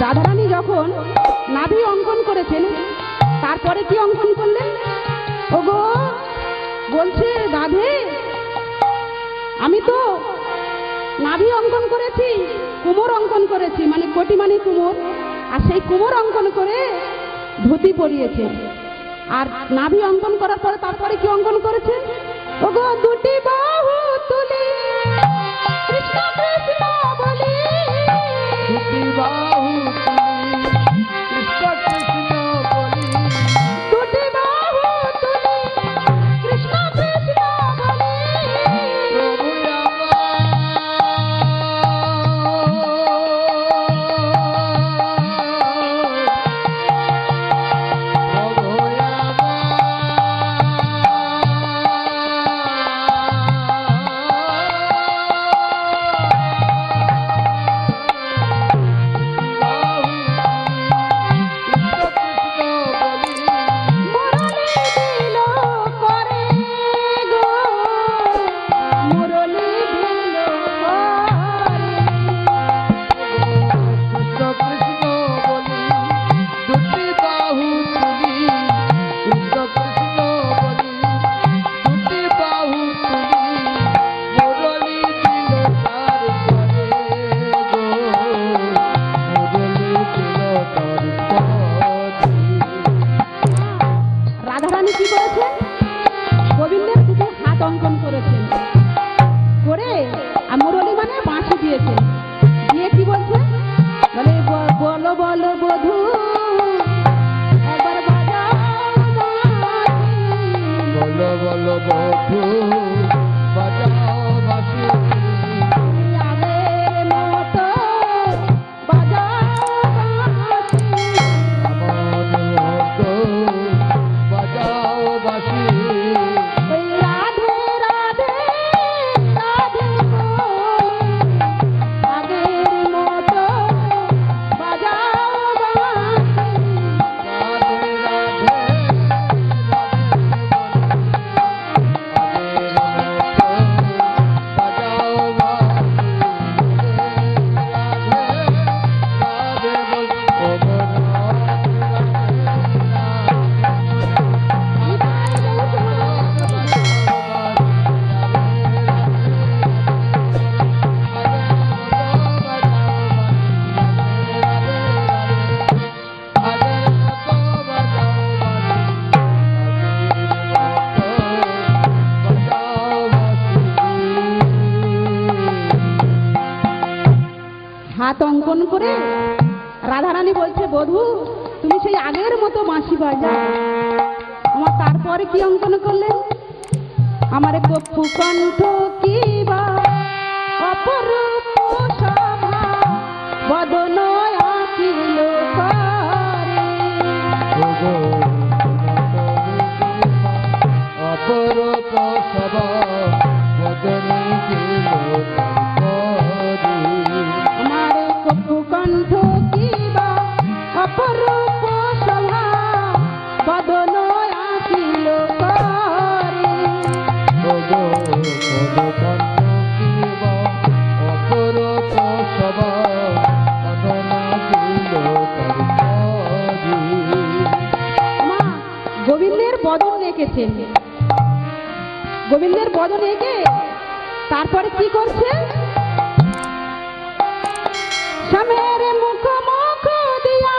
রাধারানী যখন নাভি অঙ্কন করেছেন তারপরে কি অঙ্কন করলেন? ওগো বলছে রাধে, আমি তো নাভি অঙ্কন করেছি, কুমোর অঙ্কন করেছি, মানে কোটি মানে কুমোর, আর সেই কুমোর অঙ্কন করে ধুতি পরিয়েছে। আর নাভি অঙ্কন করার পরে তারপরে কি অঙ্কন করেছে? ওগো দুটি বাহু তুলি কৃষ্ণ কৃষ্ণ বলি, দুটি বাহু তুলি কৃষ্ণ কৃষ্ণ বলি, দুটি বাহু তুলি কৃষ্ণ কৃষ্ণ বলি, প্রভু মুরলি দিল করে গো, মুরলি দিল করে, কৃষ্ণ কৃষ্ণ বলি, দুটি বাহু তুলি কৃষ্ণ কৃষ্ণ বলি, দুটি বাহু তুলি মুরলি দিল তার পরে গো, মুরলি দিল তার পরে। রাধারানী কি করেছেন? গোবিন্দের দুটো হাত অঙ্কন করেছেন, করে আর মুরলি মানে বাঁশি দিয়েছেন, দিয়ে কি বলছে? বলে বলো বলো বধূ একবার বাজাও বাঁশি। বলো বলো বধূ বাজাও বাঁশি, আগের মতো বাজাও বাঁশি। আমার মতো বাজাও বাঁশি, ওই রাধে রাধে রাধে বলে আগের মতো বাজাও বাঁশি। রাধে রাধে হাত অঙ্কন করে রাধারানী বলছে বধূ তুমি সেই আগের মতো বাঁশি বাজাও। আমার তারপরে কি অঙ্কন করলেন? আমার কপু কণ্ঠ কি বা অপরূপ শোভা বদন আঁকিল করে। অপরূপ সভা বদনে দিল তারি, আমার কপু কণ্ঠ কি বা অপরূপ শোভা বদন আঁকিল করে। অপরূপ সভা বদনে দিল তারি। মা গোবিন্দের বদন এঁকেছেন, গোবিন্দের বদন এঁকে তারপরে কি করছে? শ্যামের মুখ মুখ দিয়া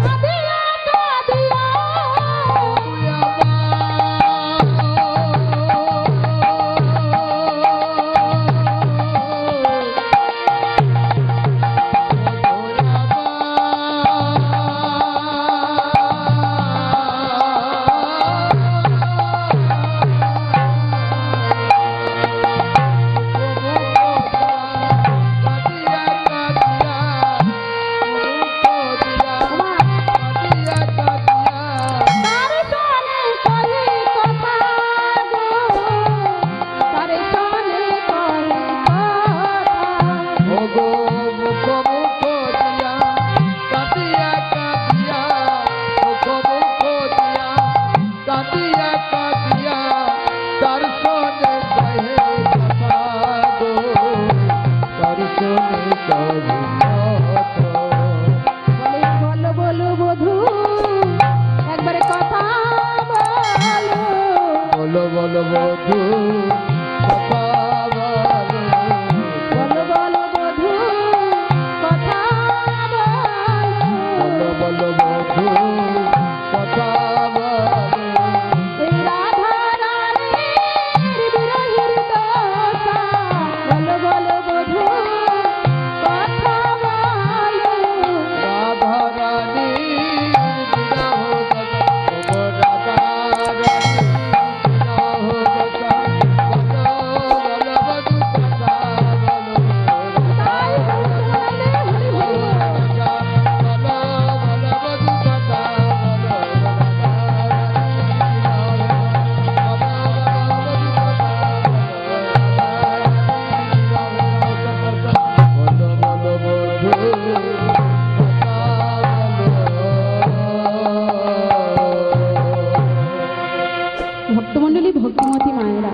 কাঁদিয়া কাঁদিয়া, বধূ কথা বলো বলো বধূ কথা বলো বলো বধূ কথা এই রাধা রানীর বিরহের দশা বলো বলো বধূ কথা বলো রাধা রানী বিরহ কথা ও রাধা রানী বিরহ কথা বলো বলো বধূ কথা বলো তাই বলে হরি হরি ভক্তমণ্ডলী ভক্তিমতী মায়েরা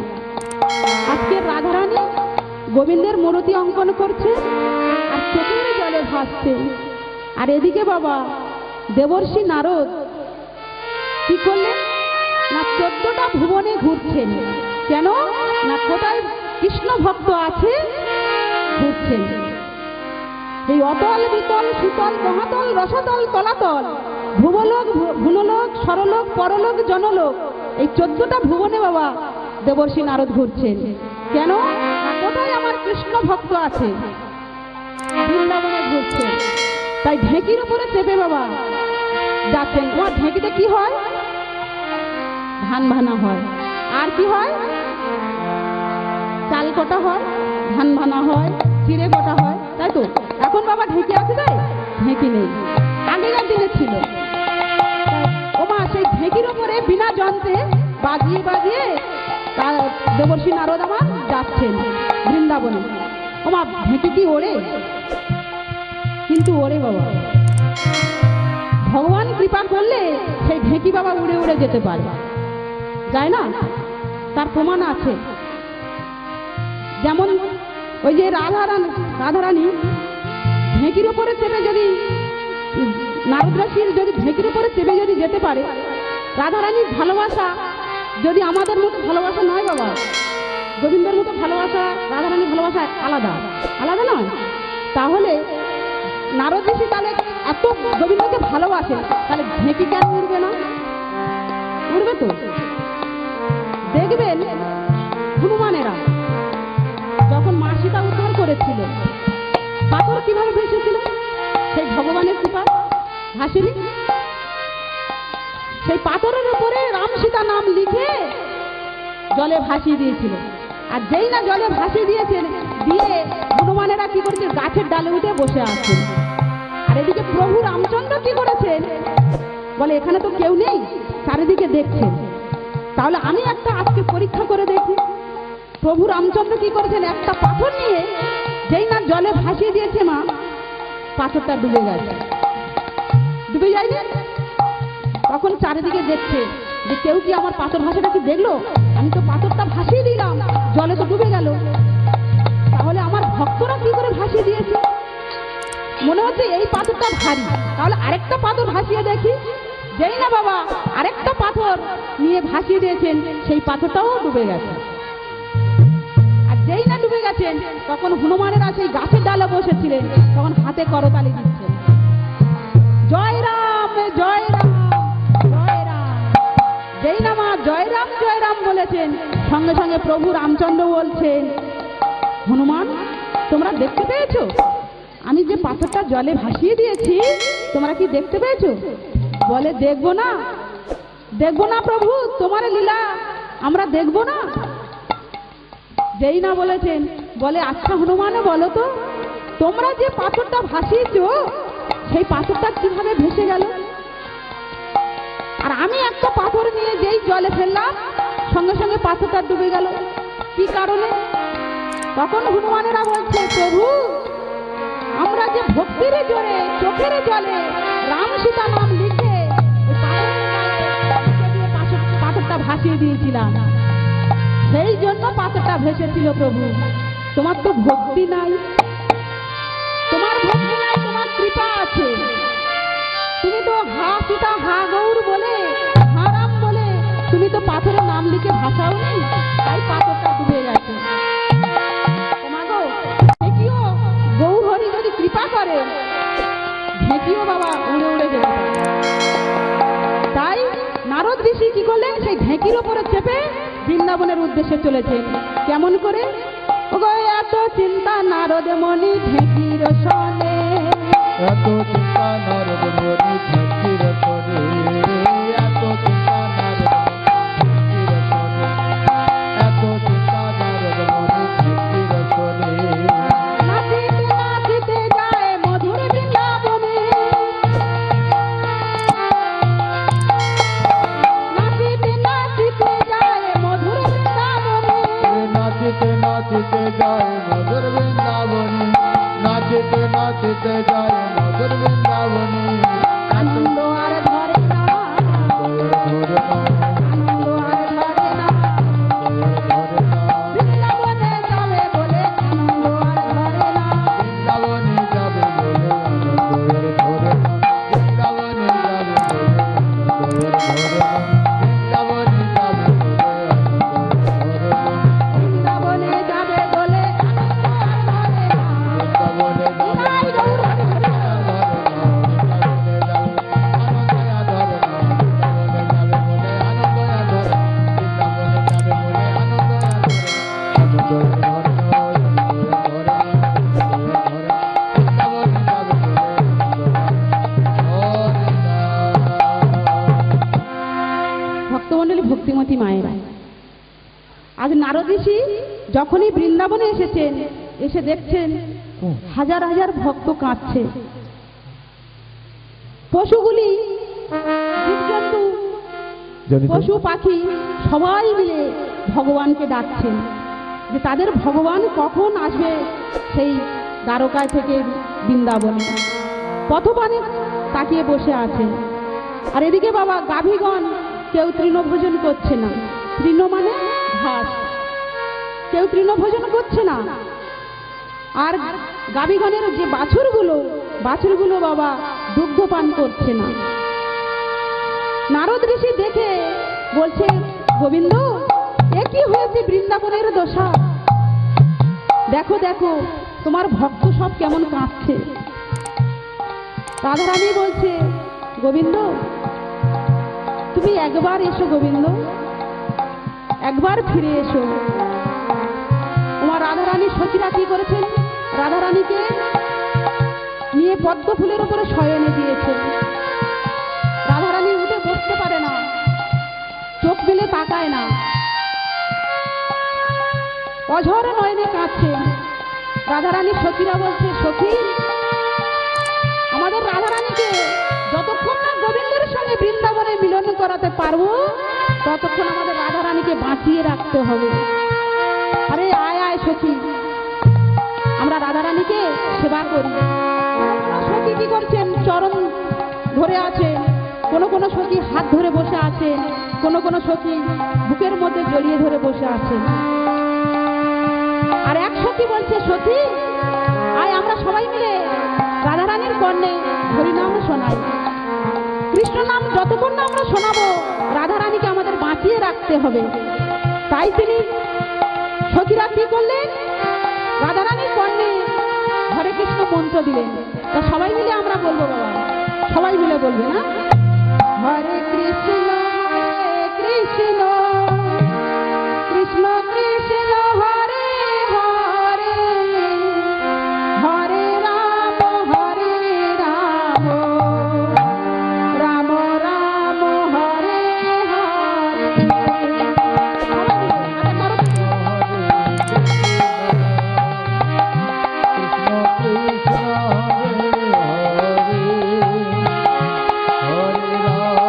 আজকে রাধারানী গোবিন্দের মূর্তি অঙ্কন করছে আর চোখের জলে ভাসছে আর এদিকে বাবা দেবর্ষি নারদ কি করলেন না 14টা ভুবনে ঘুরছেন কেন না কোথায় কৃষ্ণ ভক্ত আছে ঘুরছেন এই অতল বিতল সুতল মহাতল রসতল তলাতল ভুবলোক ভুনলোক সরলোক পরলোক জনলোক এই 14টা ভুবনে বাবা দেবর্ষি নারদ ঘুরছেন কেন না কোথায় আমার কৃষ্ণ ভক্ত আছে বৃন্দাবনে ঘুরছে তাই ঢেঁকির উপরে চেপে বাবা যাচ্ছেন তোমার ঢেঁকিতে কি হয় ধান ভানা হয় আর কি হয় চাল কটা হয় ধান ভানা হয় চিড়ে কটা হয় তাই তো এখন বাবা ঢেঁকি আছে তাই ঢেঁকি নেই আগেকার দিনে ছিল ওমা সেই ঢেঁকির উপরে বিনা যন্ত্রে বাজিয়ে বাজিয়ে তার দেবর্ষি নারদ আমার যাচ্ছেন বৃন্দাবনে ওমা ঢেঁকি কি ওড়ে কিন্তু ওরে বাবা ভগবান কৃপা করলে সেই ঢেঁকি বাবা উড়ে উড়ে যেতে পারে যায় না তার প্রমাণ আছে যেমন ওই যে রাধারানী ঢেঁকির উপরে চেপে যদি নারদরাশির যদি ঢেঁকির উপরে চেপে যদি যেতে পারে রাধারানীর ভালোবাসা যদি আমাদের মতো ভালোবাসা নয় বাবা গোবিন্দের মতো ভালোবাসা রাধারানীর ভালোবাসা আলাদা আলাদা নয় তাহলে নারদ ঋষি তাহলে এত গোবিন্দকে ভালোবাসে তাহলে ঢেঁকি কেন উড়বে না উড়বে তো দেখবেন হনুমানেরা যখন মা সীতা উদ্ধার করেছিল পাথর কিভাবে ভেসেছিল সেই ভগবানের কৃপায় ভাসেনি সেই পাথরের উপরে রাম সীতা নাম লিখে জলে ভাসিয়ে দিয়েছিল আর যেই না জলে ভাসিয়ে দিয়েছেন দিয়ে হনুমানেরা কি করেছে গাছের ডালে উঠে বসে আছেন আর এদিকে প্রভু রামচন্দ্র কি করেছেন বলে এখানে তো কেউ নেই চারিদিকে দেখছেন তাহলে আমি একটা আজকে পরীক্ষা করে দেখি প্রভু রামচন্দ্র কি করেছেন একটা পাথর নিয়ে যেই না জলে ভাসিয়ে দিয়েছে মা পাথরটা ডুবে গেছে ডুবে যায়নি তখন চারিদিকে দেখছে যে কেউ কি আমার পাথর ভাষাটা কি দেখলো আমি তো পাথরটা ভাসিয়ে দিলাম জলে তো ডুবে গেল তাহলে আমার ভক্তরা কি করে ভাসিয়ে দিয়েছে মনে হচ্ছে এই পাথরটা ভারী তাহলে আরেকটা পাথর ভাসিয়ে দেখি যেই না বাবা আরেকটা পাথর নিয়ে ভাসিয়ে দিয়েছেন সেই পাথরটাও ডুবে গেছে আর যেই না ডুবে গেছেন তখন হনুমানেরা সেই গাছের ডালে বসেছিলেন তখন হাতে করতালি দিচ্ছেন জয় রাম জয় রাম জয় রাম যেই না মা জয় রাম বলেছেন সঙ্গে সঙ্গে প্রভু রামচন্দ্র বলছেন হনুমান তোমরা দেখতে পেয়েছো আমি যে পাথরটা জলে ভাসিয়ে দিয়েছি তোমরা কি দেখতে পেয়েছো বলে দেখবো না প্রভু তোমার লীলা আমরা দেখবো না যেই না বলেছেন বলে আচ্ছা হনুমানে বলো তো তোমরা যে পাথরটা ভাসিয়েছো সেই পাথরটা কিভাবে ভেসে গেল আর আমি একটা পাথর নিয়ে যেই জলে ফেললাম সঙ্গে সঙ্গে পাথরটা ডুবে গেল কি কারণে তখন হনুমানেরা বলছে প্রভু আমরা যে ভক্তির জোরে চোখের জলে রাম সীতা নাম লিখে পাথরটা ভাসিয়ে দিয়েছিলাম সেই জন্য পাথরটা ভেসেছিল প্রভু তোমার তো ভক্তি নাই তোমার ভক্তি নাই তোমার কৃপা আছে তুমি তো হা সীতা হা গৌর বলে হা রাম বলে তুমি তো পাথরের নাম লিখে ভাষাও নেই, তাই পাথরটা ডুবে গেছে। তোমাগো ঢেকিও গৌ হরি যদি কৃপা করে, ঢেকিও বাবা উড়ে উড়ে যেতে পারে। তাই নারদ ঋষি কি করলেন, সেই ঢেকির ওপরে চেপে বৃন্দাবনের উদ্দেশ্যে চলেছেন। কেমন করে? ওগো এত চিন্তা নারদ মনি ঢেকির শোনে, এত চিন্তা নারদ মনি ঢেকির শোনে, এত চিন্তা নারদ মনি ঢেকির শোনে, এত চিন্তা নারদ মনি ঢেকির শোনে। নাচিতে নাচিতে যায় মধুর বৃন্দাবনে, নাচিতে নাচিতে যায় মধুর বৃন্দাবনে, নাচিতে নাচিতে যায় মধুর বৃন্দাবনে, নাচিতে নাচিতে যায় মধুর বৃন্দাবনে। আনন্দ আর ধরে না, আনন্দ আর ধরে না, বৃন্দাবনে যাবে বলে আনন্দ আর ধরে না, বৃন্দাবনে যাবে বলে আনন্দের ধরে না, বৃন্দাবনে যাবে বলে আনন্দের ধরে না, বৃন্দাবনে যাবে বলে আনন্দের ধরে না, বৃন্দাবনে যাবে বলে আনন্দ আর ধরে না। বৃন্দাবনে যাবে নিতাই গৌর হরি হরি বল। ভক্তমণ্ডলী, ভক্তিমতী মায়েরা, আজ নারদ ঋষি যখনই বৃন্দাবনে এসেছেন, এসে দেখছেন হাজার হাজার ভক্ত কাঁদছে। পশুগুলি, জীবজন্তু, পশু পাখি সবাই মিলে ভগবানকে ডাকছেন যে তাদের ভগবান কখন আসবে সেই দ্বারকায় থেকে বৃন্দাবনে। পথপানে তাকিয়ে বসে আছেন। আর এদিকে বাবা গাভীগণ কেউ তৃণভোজন করছে না। তৃণ মানে ঘাস, কেউ তৃণভোজন করছে না। আর গাভীগণের যে বাছুরগুলো বাবা দুগ্ধ পান করছে না। নারদ ঋষি দেখে বলছে, গোবিন্দ, এ কি হয়েছে বৃন্দাবনের দশা? দেখো দেখো তোমার ভক্ত সব কেমন কাঁদছে। রাধারানী বলছে, গোবিন্দ তুমি একবার এসো, গোবিন্দ একবার ফিরে এসো। তোমার রাধারানী সখীরা কি করেছেন, রাধারানীকে নিয়ে পদ্ম ফুলের উপরে শয়নে দিয়েছে। রাধারানী উঠে বসতে পারে না, চোখ মেলে তাকায় না, অঝর নয়নে কাঁদছে। রাধারানী সখীরা বলছে, সখী আমাদের রাধারানীকে যতক্ষণ না গোবিন্দের সঙ্গে বৃন্দাবনে মিলন করাতে পারবো, ততক্ষণ আমাদের রাধারানীকে বাঁচিয়ে রাখতে হবে। আরে আয় আয় সখী, আমরা রাধারানীকে সেবা করি। কোনো সখী কি করছেন, চরণ ধরে আছেন, কোনো সখী হাত ধরে বসে আছেন, কোনো সখী বুকের মধ্যে জড়িয়ে ধরে বসে আছেন। আর এক সখী বলছে, সখী আয় আমরা সবাই মিলে রাধারানীর কর্ণে হরিনাম শোনাই। কৃষ্ণ নাম যতক্ষণ না আমরা শোনাবো, রাধারানীকে আমাদের বাঁচিয়ে রাখতে হবে। তাই তিনি সখীরা কি করলেন, রাধারানীর কর্ণে হরে কৃষ্ণ মন্ত্র দিলেন। তা সবাই মিলে আমরা বলবো বাবা, সবাই মিলে বলবে না, হরে কৃষ্ণ কৃষ্ণ কৃষ্ণ কৃষ্ণ হরে হরে, হরে রাম রাম রাম হরে হরে। কৃষ্ণ কৃষ্ণ হরে হরে, হরে রাম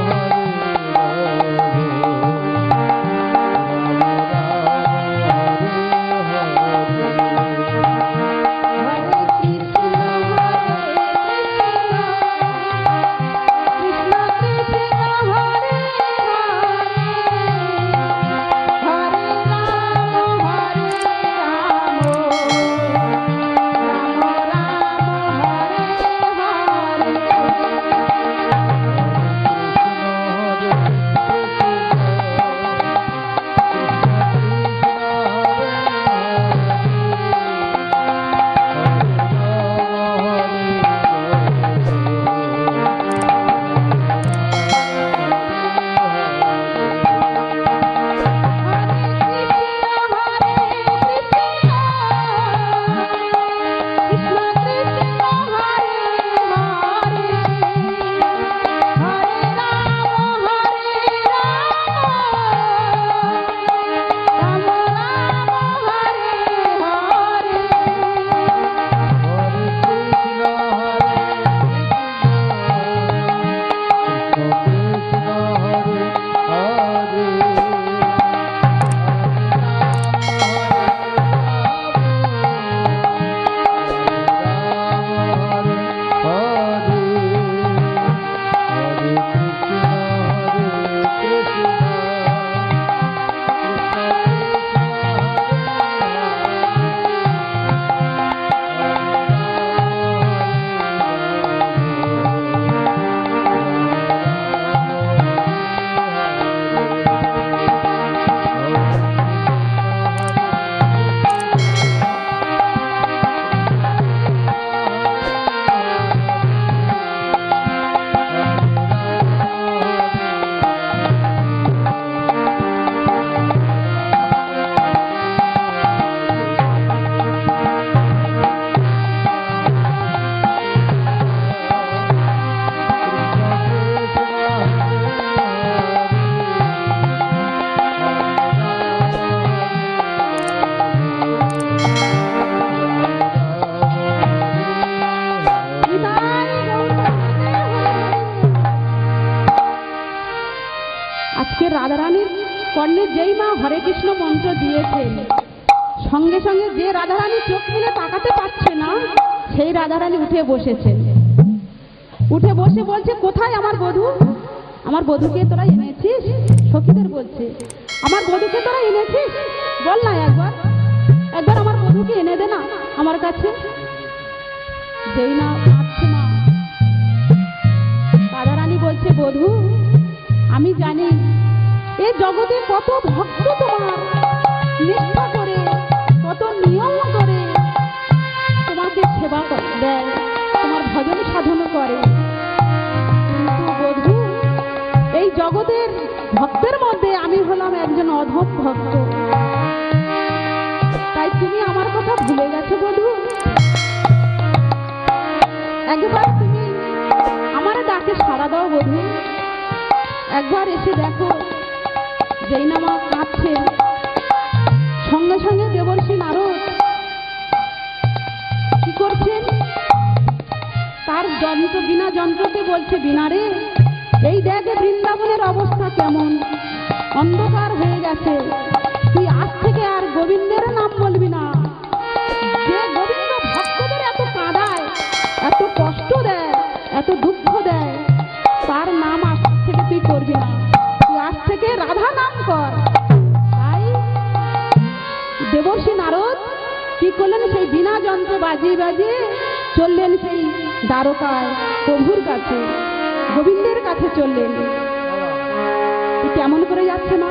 হরে আজকে রাধারানীর কর্ণে যেই মা হরে কৃষ্ণ মন্ত্র দিয়েছেন, সঙ্গে সঙ্গে যে রাধারানী চোখ মেলে তাকাতে পারছে না, সেই রাধারানী উঠে বসেছেন। উঠে বসে বলছে, কোথায় আমার বধূ? আমার বধূকে তোরা এনেছিস? সখীদের বলছে, আমার বধূকে তোরা এনেছিস? বল না একবার, একবার আমার বধূকে এনে দে না আমার কাছে। যেই না পাচ্ছে মা, রাধারানী বলছে, বধূ আমি জানি এ জগতে কত ভক্ত তোমার নিষ্ঠা করে, কত নিয়ম করে তোমাকে সেবা দেয়, তোমার ভজন সাধন করে। কিন্তু বধূ, এই জগতের ভক্তের মধ্যে আমি হলাম একজন অধম ভক্ত। তাই তুমি আমার কথা ভুলে গেছো বধূ? একবার তুমি আমার ডাকে সাড়া দাও বধূ, একবার এসে দেখো। যেই না মা কাঁদছে, সঙ্গে সঙ্গে দেবর্ষি নারদ কি করছেন, তার যন্ত্র বিনা যন্ত্রকে বলছে, বিনা রে এই দেখ বৃন্দাবনের অবস্থা কেমন, অন্ধকার হয়ে গেছে, তুই আজ থেকে আর গোবিন্দের নাম বলবি না। যে গোবিন্দ ভক্তদের এত কাঁদায়, এত কষ্ট দেয়, এত দুঃখ দেয়, তার নাম আজ থেকে তুই করবি না, তুই আজ থেকে রাধা নাম কর। তাই দেবর্ষি নারদ কি করলেন, সেই বিনা যন্ত্র বাজিয়ে বাজিয়ে চললেন সেই দ্বারকায় প্রভুর কাছে, গোবিন্দের কাছে চললেন। কেমন করে যাচ্ছে মা?